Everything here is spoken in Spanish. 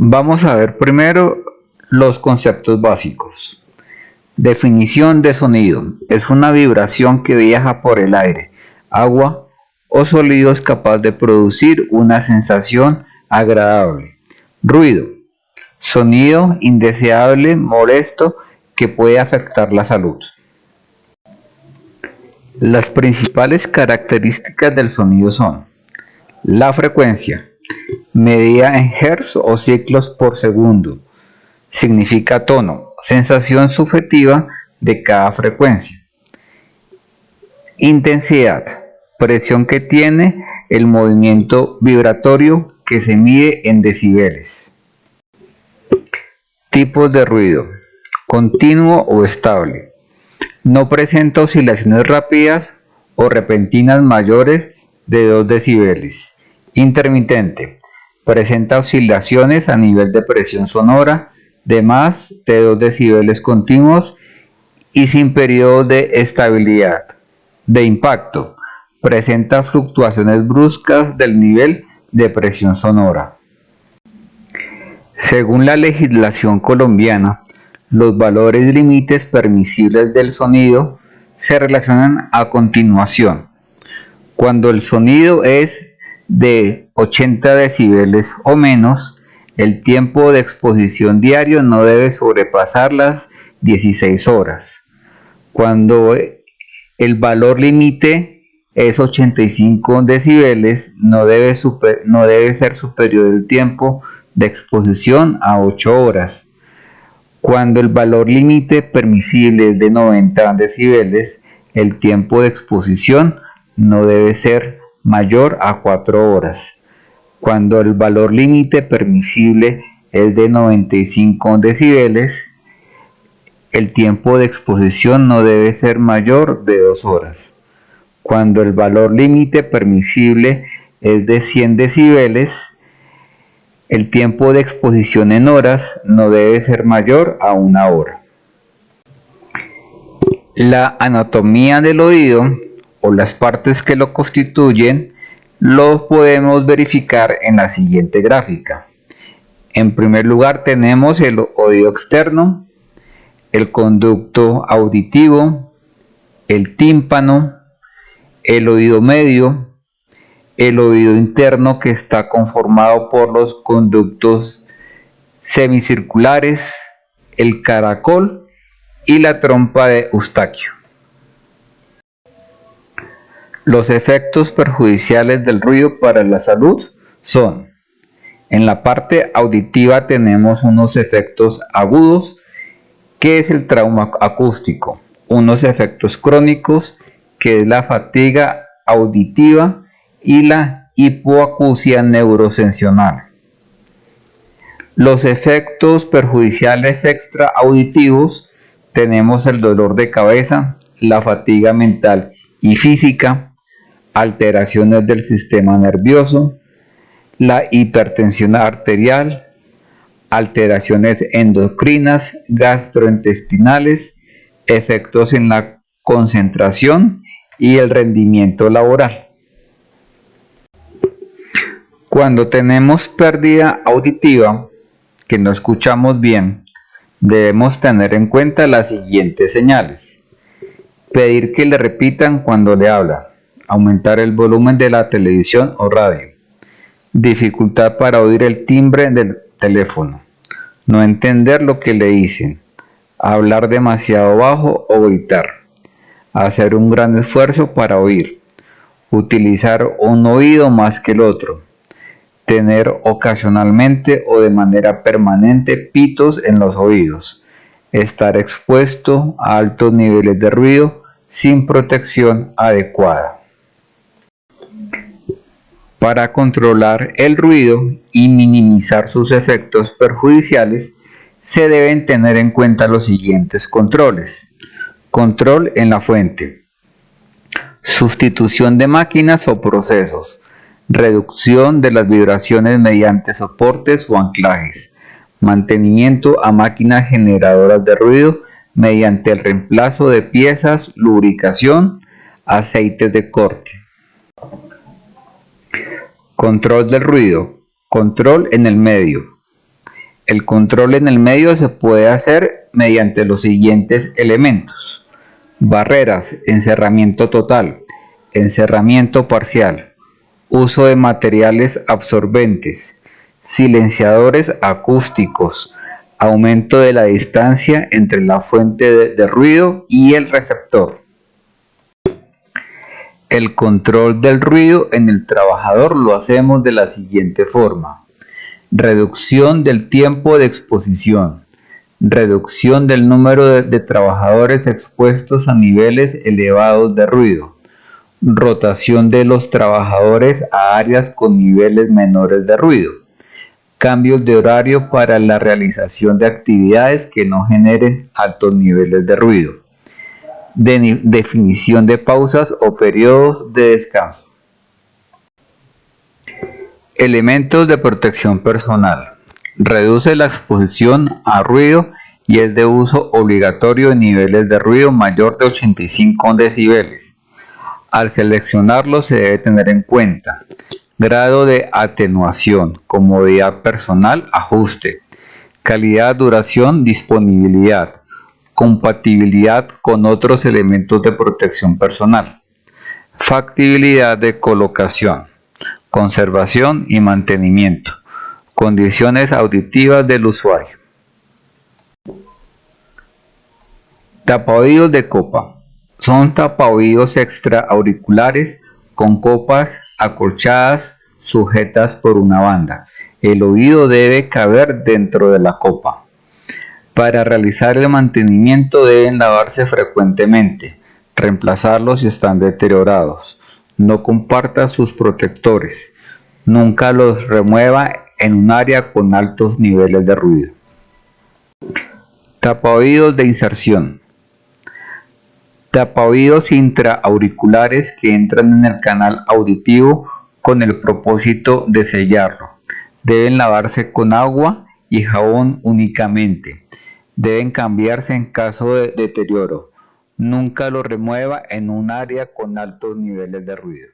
Vamos a ver primero los conceptos básicos. Definición de sonido. Es una vibración que viaja por el aire, agua o sólidos capaz de producir una sensación agradable. Ruido. Sonido indeseable, molesto, que puede afectar la salud. Las principales características del sonido son: la frecuencia, medida en hertz o ciclos por segundo. Significa tono, sensación subjetiva de cada frecuencia. Intensidad, presión que tiene el movimiento vibratorio que se mide en decibeles. Tipos de ruido: continuo o estable. No presenta oscilaciones rápidas o repentinas mayores de 2 decibeles. Intermitente. Presenta oscilaciones a nivel de presión sonora de más de 2 decibeles continuos y sin periodo de estabilidad. De impacto. Presenta fluctuaciones bruscas del nivel de presión sonora. Según la legislación colombiana, los valores límites permisibles del sonido se relacionan a continuación. Cuando el sonido es de 80 decibeles o menos, el tiempo de exposición diario no debe sobrepasar las 16 horas. Cuando el valor límite es 85 decibeles, no debe ser superior el tiempo de exposición a 8 horas. Cuando el valor límite permisible es de 90 decibeles, el tiempo de exposición no debe ser mayor a 4 horas. Cuando el valor límite permisible es de 95 decibeles, el tiempo de exposición no debe ser mayor de 2 horas. Cuando el valor límite permisible es de 100 decibeles, el tiempo de exposición en horas no debe ser mayor a 1 hora. La anatomía del oído o las partes que lo constituyen lo podemos verificar en la siguiente gráfica. En primer lugar tenemos el oído externo, el conducto auditivo, el tímpano, el oído medio, el oído interno que está conformado por los conductos semicirculares, el caracol y la trompa de Eustaquio. Los efectos perjudiciales del ruido para la salud son: en la parte auditiva tenemos unos efectos agudos, que es el trauma acústico, unos efectos crónicos, que es la fatiga auditiva y la hipoacusia neurosensorial. Los efectos perjudiciales extraauditivos tenemos el dolor de cabeza, la fatiga mental y física, alteraciones del sistema nervioso, la hipertensión arterial, alteraciones endocrinas, gastrointestinales, efectos en la concentración y el rendimiento laboral. Cuando tenemos pérdida auditiva, que no escuchamos bien, debemos tener en cuenta las siguientes señales: pedir que le repitan cuando le habla, aumentar el volumen de la televisión o radio, dificultad para oír el timbre del teléfono, no entender lo que le dicen, hablar demasiado bajo o gritar, hacer un gran esfuerzo para oír, utilizar un oído más que el otro, tener ocasionalmente o de manera permanente pitos en los oídos, estar expuesto a altos niveles de ruido sin protección adecuada. Para controlar el ruido y minimizar sus efectos perjudiciales, se deben tener en cuenta los siguientes controles. Control en la fuente. Sustitución de máquinas o procesos. Reducción de las vibraciones mediante soportes o anclajes. Mantenimiento a máquinas generadoras de ruido mediante el reemplazo de piezas, lubricación, aceites de corte. Control del ruido. Control en el medio. El control en el medio se puede hacer mediante los siguientes elementos: barreras, encerramiento total, encerramiento parcial, uso de materiales absorbentes, silenciadores acústicos, aumento de la distancia entre la fuente de ruido y el receptor. El control del ruido en el trabajador lo hacemos de la siguiente forma: reducción del tiempo de exposición, reducción del número de trabajadores expuestos a niveles elevados de ruido, rotación de los trabajadores a áreas con niveles menores de ruido, cambios de horario para la realización de actividades que no generen altos niveles de ruido, definición de pausas o periodos de descanso. Elementos de protección personal. Reduce la exposición a ruido y es de uso obligatorio en niveles de ruido mayor de 85 decibeles. Al seleccionarlo se debe tener en cuenta grado de atenuación, comodidad personal, ajuste, calidad, duración, disponibilidad, compatibilidad con otros elementos de protección personal, factibilidad de colocación, conservación y mantenimiento, condiciones auditivas del usuario. Tapaoídos de copa. Son tapaoídos extraauriculares con copas acolchadas sujetas por una banda. El oído debe caber dentro de la copa. Para realizar el mantenimiento deben lavarse frecuentemente, reemplazarlos si están deteriorados. No comparta sus protectores. Nunca los remueva en un área con altos niveles de ruido. Tapaoídos de inserción. Tapaoídos intraauriculares que entran en el canal auditivo con el propósito de sellarlo. Deben lavarse con agua y jabón únicamente. Deben cambiarse en caso de deterioro. Nunca lo remueva en un área con altos niveles de ruido.